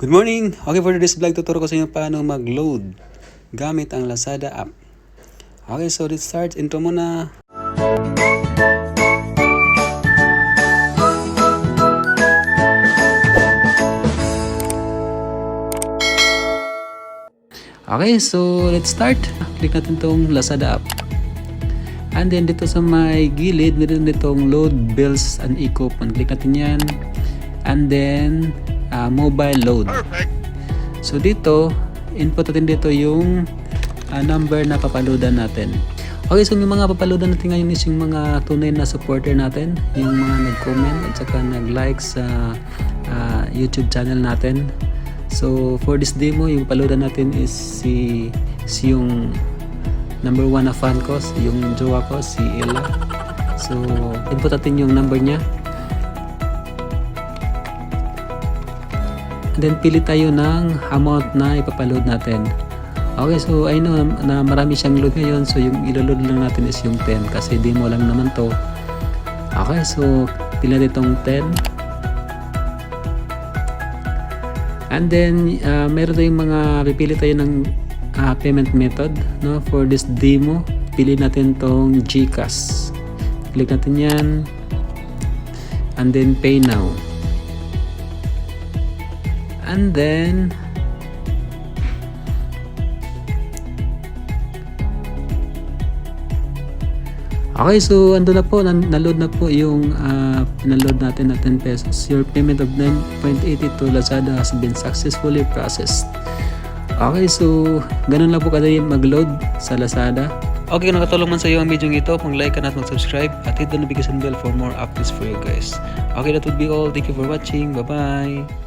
Good morning! Okay, for today's vlog, tuturo ko sa inyo paano mag-load gamit ang Lazada App. Okay, so let's start. Intro muna. Okay, so let's start. Click natin tong Lazada App. And then dito sa may gilid, meron ditong load bills and e-coupon. Click natin yan. And then mobile load. Perfect. So dito, input natin dito yung number na papaloadan natin. Okay, so yung mga papaloadan natin ngayon is yung mga tunay na supporter natin, yung mga nag-comment at saka nag-like sa YouTube channel natin. So for this demo, yung papaloadan natin is si yung number 1 na fan ko, yung jowa ko, si Ella. So input natin yung number niya. And then pili tayo ng amount na ipapaload natin. Okay, so I know na marami siyang load ngayon, so yung iloload lang natin is yung 10 kasi demo lang naman to. Okay, so pili natin itong 10. And then meron tayong mga pipili tayo ng payment method, no? For this demo, pili natin tong Gcash. Click natin yan. And then pay now. And then okay, so ando na po, na-load na po yung pinaload natin na 10 pesos. Your payment of 9.80 to Lazada has been successfully processed. Okay, so ganun lang po kadali mag-load sa Lazada. Okay, kung nakatulong man sa iyo ang video ito, pang-like at mag-subscribe at hit the notification bell for more updates for you guys. Okay, that would be all. Thank you for watching. Bye-bye!